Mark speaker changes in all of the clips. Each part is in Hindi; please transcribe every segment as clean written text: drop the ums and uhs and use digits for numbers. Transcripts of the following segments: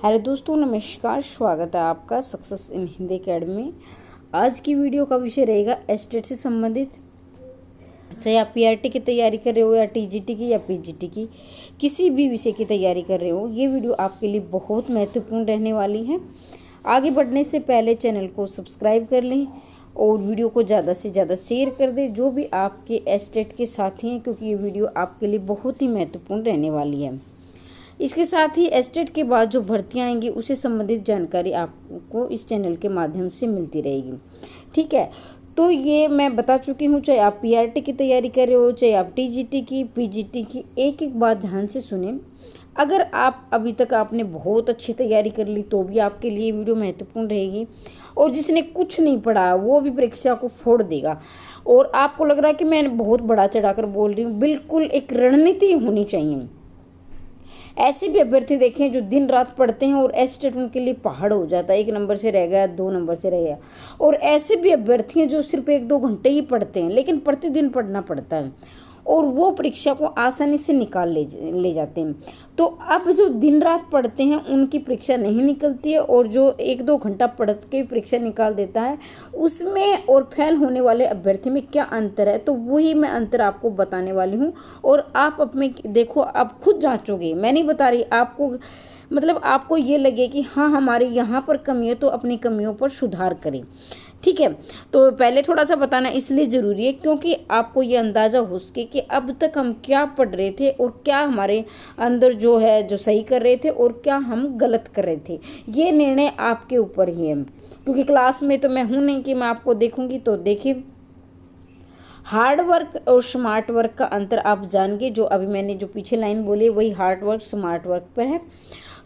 Speaker 1: हेलो दोस्तों, नमस्कार। स्वागत है आपका सक्सेस इन हिंदी अकेडमी में। आज की वीडियो का विषय रहेगा एस्टेट से संबंधित। चाहे आप पीआरटी की तैयारी कर रहे हो या टीजीटी की या पीजीटी की, किसी भी विषय की तैयारी कर रहे हो, ये वीडियो आपके लिए बहुत महत्वपूर्ण रहने वाली है। आगे बढ़ने से पहले चैनल को सब्सक्राइब कर लें और वीडियो को ज़्यादा से ज़्यादा शेयर कर दें जो भी आपके एस्टेट के साथी हैं, क्योंकि ये वीडियो आपके लिए बहुत ही महत्वपूर्ण रहने वाली है। इसके साथ ही एस्टेट के बाद जो भर्तियां आएंगी उससे संबंधित जानकारी आपको इस चैनल के माध्यम से मिलती रहेगी। ठीक है, तो ये मैं बता चुकी हूँ। चाहे आप पीआरटी की तैयारी कर रहे हो, चाहे आप टीजीटी की, पीजीटी की, एक एक बात ध्यान से सुने। अगर आप अभी तक आपने बहुत अच्छी तैयारी कर ली तो भी आपके लिए वीडियो महत्वपूर्ण रहेगी, और जिसने कुछ नहीं पढ़ा वो भी परीक्षा को फोड़ देगा। और आपको लग रहा है कि मैं बहुत बड़ा चढ़ाकर बोल रही हूँ, बिल्कुल एक रणनीति होनी चाहिए। ऐसे भी अभ्यर्थी देखें जो दिन रात पढ़ते हैं और एस्टेट उनके लिए पहाड़ हो जाता है, 1 नंबर से रह गया, 2 नंबर से रह गया। और ऐसे भी अभ्यर्थी हैं जो सिर्फ 1-2 घंटे ही पढ़ते हैं, लेकिन प्रतिदिन पढ़ना पड़ता है और वो परीक्षा को आसानी से निकाल ले जाते हैं। तो अब जो दिन रात पढ़ते हैं उनकी परीक्षा नहीं निकलती है, और जो 1-2 घंटा पढ़ के परीक्षा निकाल देता है, उसमें और फेल होने वाले अभ्यर्थी में क्या अंतर है, तो वही मैं अंतर आपको बताने वाली हूँ। और आप अपने देखो, आप खुद जांचोगे, मैं नहीं बता रही आपको, मतलब आपको ये लगे कि हाँ हमारे यहाँ पर कमी है, तो अपनी कमियों पर सुधार करें। ठीक है, तो पहले थोड़ा सा बताना इसलिए ज़रूरी है क्योंकि आपको ये अंदाज़ा हो सके कि अब तक हम क्या पढ़ रहे थे और क्या हमारे अंदर जो है जो सही कर रहे थे और क्या हम गलत कर रहे थे। ये निर्णय आपके ऊपर ही है, क्योंकि क्लास में तो मैं हूँ नहीं कि मैं आपको देखूँगी। तो देखिए, हार्ड वर्क और स्मार्ट वर्क का अंतर आप जान गए। जो अभी मैंने जो पीछे लाइन बोली वही हार्ड वर्क स्मार्ट वर्क पर है।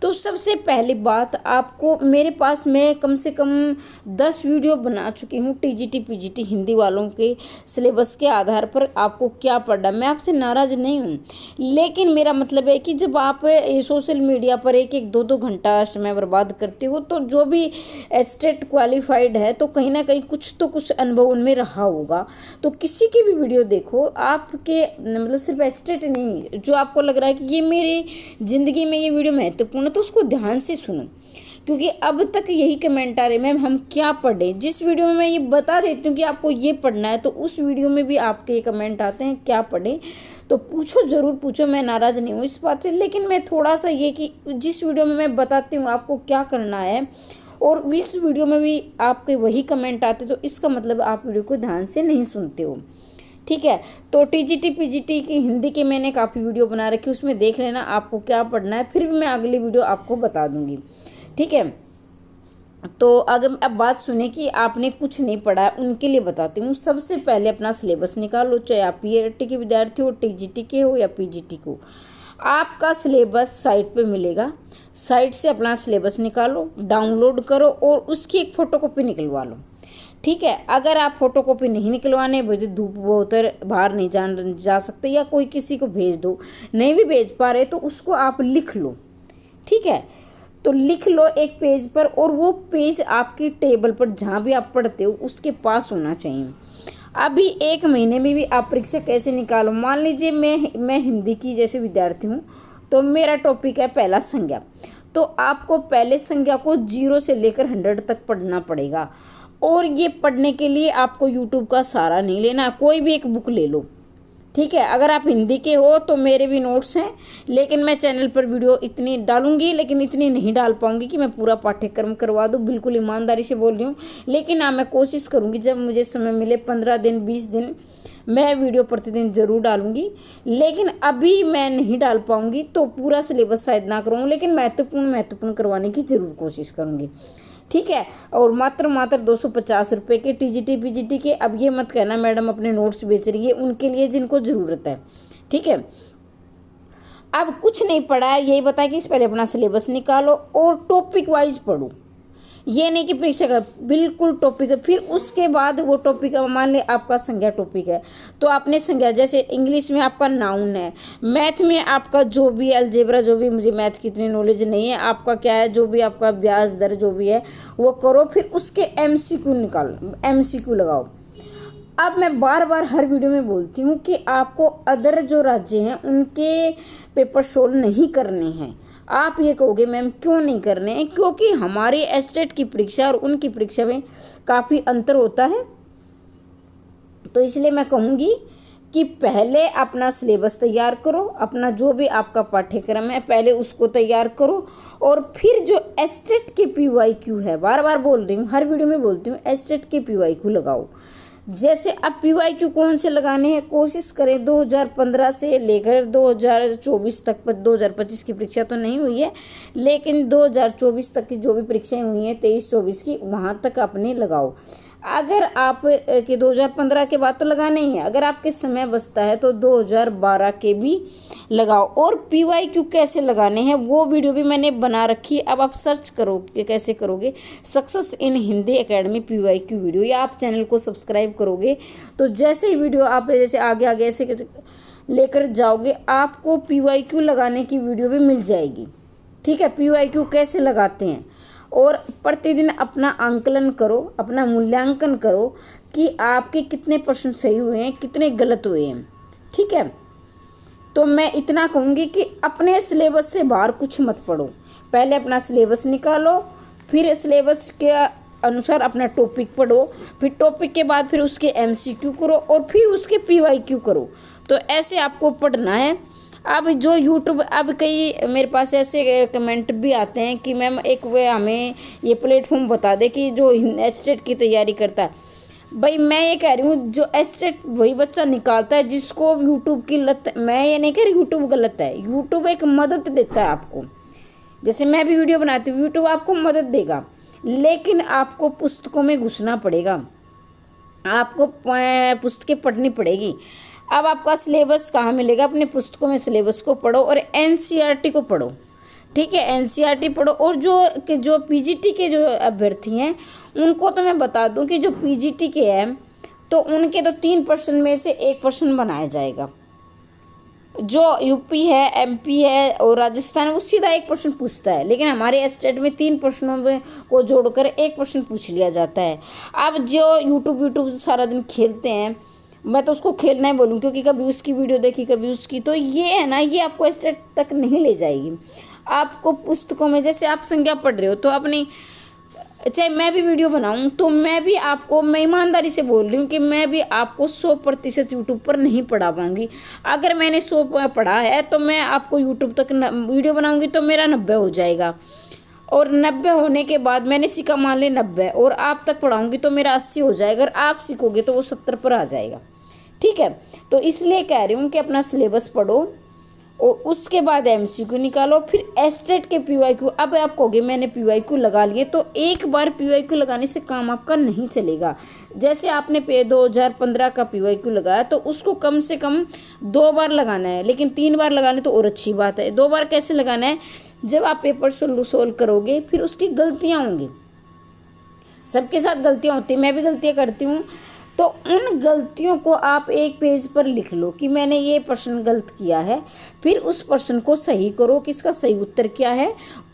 Speaker 1: तो सबसे पहली बात, आपको मेरे पास मैं कम से कम 10 वीडियो बना चुकी हूँ टीजीटी पीजीटी हिंदी वालों के सिलेबस के आधार पर आपको क्या पढ़ना। मैं आपसे नाराज़ नहीं हूँ, लेकिन मेरा मतलब है कि जब आप सोशल मीडिया पर 1-1 2-2 घंटा समय बर्बाद करते हो, तो जो भी एस्टेट क्वालिफाइड है तो कहीं ना कहीं कुछ तो कुछ अनुभव उनमें रहा होगा। तो किसी की भी वीडियो देखो, आपके मतलब सिर्फ एस्टेट नहीं, जो आपको लग रहा है कि ये मेरी ज़िंदगी में ये वीडियो महत्वपूर्ण, तो उसको ध्यान से सुनो, क्योंकि अब तक यही कमेंट आ रहे मैम हम क्या पढ़ें। जिस वीडियो में मैं ये बता देती हूँ कि आपको ये पढ़ना है, तो उस वीडियो में भी आपके ये कमेंट आते हैं क्या पढ़ें। तो पूछो, ज़रूर पूछो, मैं नाराज़ नहीं हूँ इस बात से। लेकिन मैं थोड़ा सा ये कि जिस वीडियो में मैं बताती हूँ आपको क्या करना है और इस वीडियो में भी आपके वही कमेंट आते, तो इसका मतलब आप वीडियो को ध्यान से नहीं सुनते हो। ठीक है, तो टीजीटी पीजीटी की हिंदी के मैंने काफ़ी वीडियो बना रखी, उसमें देख लेना आपको क्या पढ़ना है, फिर भी मैं अगली वीडियो आपको बता दूंगी। ठीक है, तो अगर अब बात सुने कि आपने कुछ नहीं पढ़ा है, उनके लिए बताती हूँ। सबसे पहले अपना सिलेबस निकालो, चाहे आप पीआरटी के विद्यार्थी हो, टीजीटी के हो या पीजीटी को। आपका सिलेबस साइट पे मिलेगा, साइट से अपना सिलेबस निकालो, डाउनलोड करो और उसकी एक फ़ोटोकॉपी निकलवा लो। ठीक है, अगर आप फोटोकॉपी नहीं निकलवाने, धूप बहुत बाहर नहीं जा सकते, या कोई किसी को भेज दो, नहीं भी भेज पा रहे तो उसको आप लिख लो। ठीक है, तो लिख लो एक पेज पर, और वो पेज आपकी टेबल पर जहाँ भी आप पढ़ते हो उसके पास होना चाहिए। अभी 1 महीने में भी आप परीक्षा कैसे निकालो। मान लीजिए मैं हिंदी की जैसे विद्यार्थी हूँ, तो मेरा टॉपिक है पहला संज्ञा, तो आपको पहले संज्ञा को 0 से लेकर 100 तक पढ़ना पड़ेगा। और ये पढ़ने के लिए आपको यूट्यूब का सहारा नहीं लेना, कोई भी एक बुक ले लो। ठीक है, अगर आप हिंदी के हो तो मेरे भी नोट्स हैं, लेकिन मैं चैनल पर वीडियो इतनी डालूंगी, लेकिन इतनी नहीं डाल पाऊंगी कि मैं पूरा पाठ्यक्रम करवा दूं, बिल्कुल ईमानदारी से बोल रही हूँ। लेकिन हाँ, मैं कोशिश करूँगी जब मुझे समय मिले, 15 दिन 20 दिन मैं वीडियो प्रतिदिन ज़रूर डालूंगी। लेकिन अभी मैं नहीं डाल पाऊंगी, तो पूरा सिलेबस शायद ना करूँ, लेकिन महत्वपूर्ण करवाने की ज़रूर कोशिश करूँगी। ठीक है, और मात्र 250 रुपये के टीजीटी पीजीटी के। अब ये मत कहना मैडम अपने नोट्स बेच रही है, उनके लिए जिनको ज़रूरत है। ठीक है, अब कुछ नहीं पढ़ा है, यही बताया कि इस पहले अपना सिलेबस निकालो और टॉपिक वाइज पढ़ो। ये नहीं कि परीक्षा का बिल्कुल टॉपिक है, फिर उसके बाद वो टॉपिक, मान लें आपका संज्ञा टॉपिक है, तो आपने संज्ञा, जैसे इंग्लिश में आपका नाउन है, मैथ में आपका जो भी अलजेब्रा, जो भी, मुझे मैथ की इतनी नॉलेज नहीं है, आपका क्या है, जो भी आपका ब्याज दर जो भी है वो करो, फिर उसके एमसीक्यू निकालो, एमसीक्यू लगाओ। अब मैं बार बार हर वीडियो में बोलती हूँ कि आपको अदर जो राज्य हैं उनके पेपर सोल्व नहीं करने हैं, आप ये कहोगे मैम क्यों नहीं करने हैं, क्योंकि हमारी एस्टेट की परीक्षा और उनकी परीक्षा में काफ़ी अंतर होता है। तो इसलिए मैं कहूँगी कि पहले अपना सिलेबस तैयार करो, अपना जो भी आपका पाठ्यक्रम है पहले उसको तैयार करो, और फिर जो एस्टेट के PYQ है, बार बार बोल रही हूँ, हर वीडियो में बोलती हूँ, एस्टेट के PYQ लगाओ। जैसे अब PYQ कौन से लगाने हैं, कोशिश करें 2015 से लेकर 2024 तक, 2025 की परीक्षा तो नहीं हुई है, लेकिन 2024 तक की जो भी परीक्षाएं हुई हैं 23-24 की, वहाँ तक अपने लगाओ। अगर आप के 2015 के बाद तो लगाना ही है, अगर आपके समय बचता है तो 2012 के भी लगाओ। और PYQ कैसे लगाने हैं वो वीडियो भी मैंने बना रखी है, अब आप सर्च करो कि कैसे करोगे, success in Hindi academy PYQ video, या आप चैनल को सब्सक्राइब करोगे तो जैसे ही वीडियो आप जैसे आगे आगे ऐसे लेकर जाओगे आपको PYQ लगाने की वीडियो भी मिल जाएगी। ठीक है, PYQ कैसे लगाते हैं, और प्रतिदिन अपना आंकलन करो, अपना मूल्यांकन करो कि आपके कितने प्रश्न सही हुए हैं, कितने गलत हुए हैं। ठीक है, तो मैं इतना कहूँगी कि अपने सिलेबस से बाहर कुछ मत पढ़ो, पहले अपना सिलेबस निकालो, फिर सिलेबस के अनुसार अपना टॉपिक पढ़ो, फिर टॉपिक के बाद फिर उसके MCQ करो, और फिर उसके PYQ करो। तो ऐसे आपको पढ़ना है। अब जो यूट्यूब, अब कई मेरे पास ऐसे कमेंट भी आते हैं कि मैम एक वे हमें ये प्लेटफॉर्म बता दे कि जो एस्टेट की तैयारी करता है। भाई मैं ये कह रही हूँ जो एस्टेट वही बच्चा निकालता है जिसको यूट्यूब की लत। मैं ये नहीं कह रही यूट्यूब गलत है, यूट्यूब एक मदद देता है आपको, जैसे मैं भी वीडियो बनाती हूँ यूट्यूब आपको मदद देगा, लेकिन आपको पुस्तकों में घुसना पड़ेगा, आपको पुस्तकें पढ़नी पड़ेगी। अब आपका सिलेबस कहाँ मिलेगा, अपने पुस्तकों में सिलेबस को पढ़ो और NCERT को पढ़ो। ठीक है, NCERT पढ़ो। और जो PGT के जो अभ्यर्थी हैं उनको तो मैं बता दूं कि जो PGT के हैं तो उनके तो 3% में से 1% बनाया जाएगा। जो UP है, MP है और राजस्थान, वो सीधा 1% पूछता है, लेकिन हमारे एस्टेट में 3 प्रश्नों में को जोड़कर 1% पूछ लिया जाता है। अब जो यूट्यूब सारा दिन खेलते हैं, मैं तो उसको खेलना ही बोलूँ, क्योंकि कभी उसकी वीडियो देखी कभी उसकी, तो ये है ना, ये आपको एस्टेट तक नहीं ले जाएगी। आपको पुस्तकों में, जैसे आप संज्ञा पढ़ रहे हो तो अपनी, चाहे मैं भी वीडियो बनाऊं तो मैं भी आपको, मैं ईमानदारी से बोल रही हूँ कि मैं भी आपको 100% यूट्यूब पर नहीं पढ़ा पाऊँगी। अगर मैंने 100 पढ़ा है तो मैं आपको यूट्यूब तक वीडियो बनाऊँगी तो मेरा 90 हो जाएगा, और 90 होने के बाद मैंने सीखा मान ली 90 और आप तक पढ़ाऊँगी तो मेरा 80 हो जाएगा, और आप सीखोगे तो वो 70 पर आ जाएगा। ठीक है, तो इसलिए कह रही हूँ कि अपना सिलेबस पढ़ो और उसके बाद MCQ निकालो, फिर एस्टेट के PYQ। अब आप कहोगे मैंने PYQ लगा लिए, तो एक बार PYQ लगाने से काम आपका नहीं चलेगा। जैसे आपने 2015 का PYQ लगाया तो उसको कम से कम 2 बार लगाना है, लेकिन 3 बार लगाने तो और अच्छी बात है। 2 बार कैसे लगाना है, जब आप पेपर सोल्व करोगे फिर उसकी गलतियाँ होंगी, सबके साथ गलतियाँ होती हैं, मैं भी गलतियाँ करती हूँ, तो उन गलतियों को आप एक पेज पर लिख लो कि मैंने ये प्रश्न गलत किया है, फिर उस प्रश्न को सही करो कि इसका सही उत्तर क्या है।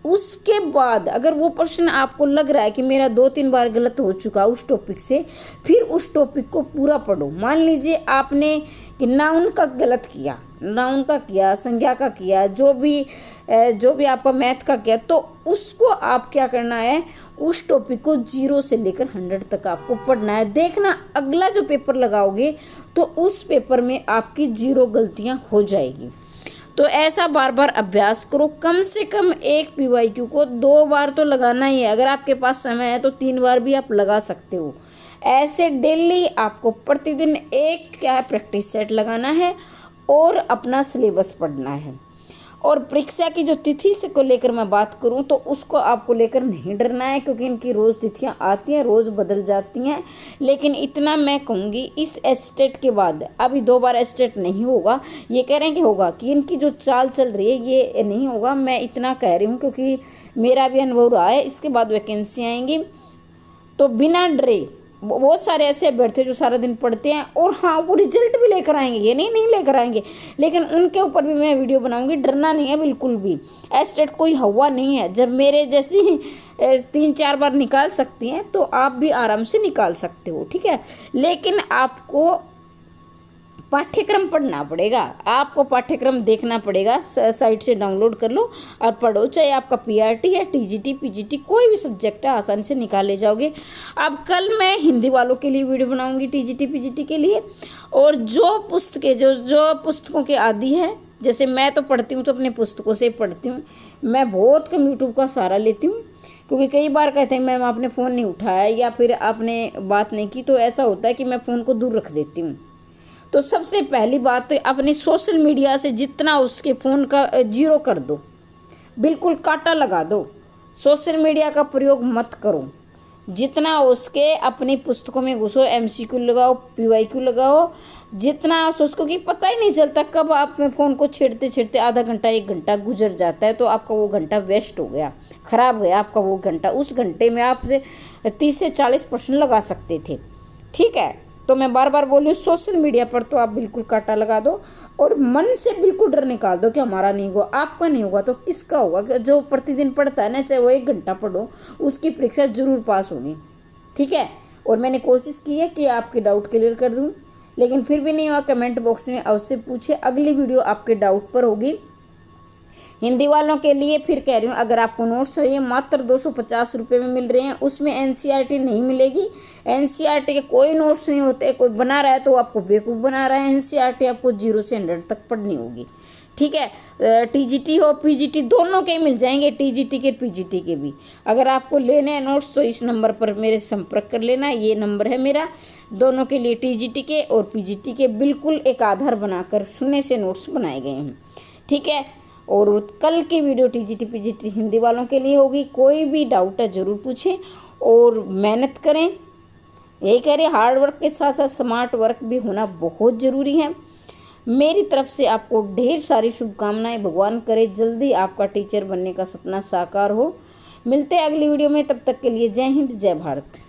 Speaker 1: उसके बाद अगर वो प्रश्न आपको लग रहा है कि मेरा 2-3 बार गलत हो चुका उस टॉपिक से, फिर उस टॉपिक को पूरा पढ़ो। मान लीजिए आपने कि नाउन का गलत किया, नाउन का किया, संज्ञा का किया, जो भी आपका मैथ का किया, तो उसको आप क्या करना है, उस टॉपिक को 0 से लेकर 100 तक आपको पढ़ना है। देखना अगला जो पेपर लगाओगे तो उस पेपर में आपकी 0 गलतियां हो जाएगी। तो ऐसा बार बार अभ्यास करो, कम से कम एक PYQ को 2 बार तो लगाना ही है। अगर आपके पास समय है तो 3 बार भी आप लगा सकते हो। ऐसे डेली आपको प्रतिदिन एक प्रैक्टिस सेट लगाना है और अपना सिलेबस पढ़ना है। और परीक्षा की जो तिथि से को लेकर मैं बात करूं तो उसको आपको लेकर नहीं डरना है, क्योंकि इनकी रोज़ तिथियां आती हैं, रोज़ बदल जाती हैं। लेकिन इतना मैं कहूँगी, इस एस्टेट के बाद अभी 2 बार एस्टेट नहीं होगा, ये कह रहे हैं कि होगा, कि इनकी जो चाल चल रही है ये नहीं होगा। मैं इतना कह रही हूँ क्योंकि मेरा भी अनुभव रहा है। इसके बाद वैकेंसी आएंगी, तो बिना डरे, बहुत सारे ऐसे अभ्यर्थी जो सारा दिन पढ़ते हैं और हाँ वो रिजल्ट भी लेकर आएंगे, ये नहीं लेकर आएंगे, लेकिन उनके ऊपर भी मैं वीडियो बनाऊंगी। डरना नहीं है बिल्कुल भी, एस्टेट कोई हवा नहीं है। जब मेरे जैसी 3-4 बार निकाल सकती हैं तो आप भी आराम से निकाल सकते हो। ठीक है, लेकिन आपको पाठ्यक्रम पढ़ना पड़ेगा, आपको पाठ्यक्रम देखना पड़ेगा, साइट से डाउनलोड कर लो और पढ़ो। चाहे आपका पीआरटी है, टीजीटी, पीजीटी, कोई भी सब्जेक्ट है, आसानी से निकाल ले जाओगे। अब कल मैं हिंदी वालों के लिए वीडियो बनाऊंगी टीजीटी पीजीटी के लिए। और जो पुस्तकों के आदी है, जैसे मैं तो पढ़ती हूँ तो अपने पुस्तकों से पढ़ती हूँ, मैं बहुत कम यूट्यूब का सहारा लेती हूँ, क्योंकि कई बार कहते हैं मैम आपने फ़ोन नहीं उठाया या फिर आपने बात नहीं की, तो ऐसा होता है कि मैं फ़ोन को दूर रख देती हूँ। तो सबसे पहली बात, अपने सोशल मीडिया से जितना उसके फ़ोन का जीरो कर दो, बिल्कुल काटा लगा दो। सोशल मीडिया का प्रयोग मत करो। जितना उसके अपनी पुस्तकों में घुसो, एमसीक्यू लगाओ, पीवाईक्यू लगाओ, जितना उसको कि पता ही नहीं चलता कब आप फ़ोन को छेड़ते छेड़ते आधा घंटा 1 घंटा गुजर जाता है, तो आपका वो घंटा वेस्ट हो गया, ख़राब गया आपका वो घंटा। उस घंटे में आप 30 से 40% लगा सकते थे। ठीक है, तो मैं बार बार बोल रही हूँ, सोशल मीडिया पर तो आप बिल्कुल काटा लगा दो और मन से बिल्कुल डर निकाल दो कि हमारा नहीं होगा। आपका नहीं होगा तो किसका होगा? जो प्रतिदिन पढ़ता है ना, चाहे वो 1 घंटा पढ़ो, उसकी परीक्षा जरूर पास होगी। ठीक है, और मैंने कोशिश की है कि आपके डाउट क्लियर कर दूँ, लेकिन फिर भी नहीं हुआ, कमेंट बॉक्स में अवश्य पूछे। अगली वीडियो आपके डाउट पर होगी। हिंदी वालों के लिए फिर कह रही हूँ, अगर आपको नोट्स चाहिए मात्र 250 रुपये में मिल रहे हैं, उसमें एनसीईआरटी नहीं मिलेगी। एनसीईआरटी के कोई नोट्स नहीं होते, कोई बना रहा है तो आपको बेवकूफ़ बना रहा है। एनसीईआरटी आपको 0 से 100 तक पढ़नी होगी। ठीक है, टीजीटी हो पीजीटी दोनों के मिल जाएंगे, टीजीटी के पीजीटी के भी। अगर आपको लेने हैं नोट्स तो इस नंबर पर मेरे संपर्क कर लेना, ये नंबर है मेरा। दोनों के लिए, टीजीटी के और पीजीटी के, बिल्कुल एक आधार बनाकर शून्य से नोट्स बनाए गए हैं। ठीक है, और कल की वीडियो टीजीटी पीजीटी हिंदी वालों के लिए होगी। कोई भी डाउट है ज़रूर पूछें और मेहनत करें। यही कह रहे, हार्ड वर्क के साथ साथ स्मार्ट वर्क भी होना बहुत ज़रूरी है। मेरी तरफ से आपको ढेर सारी शुभकामनाएं। भगवान करे जल्दी आपका टीचर बनने का सपना साकार हो। मिलते हैं अगली वीडियो में, तब तक के लिए जय हिंद, जय भारत।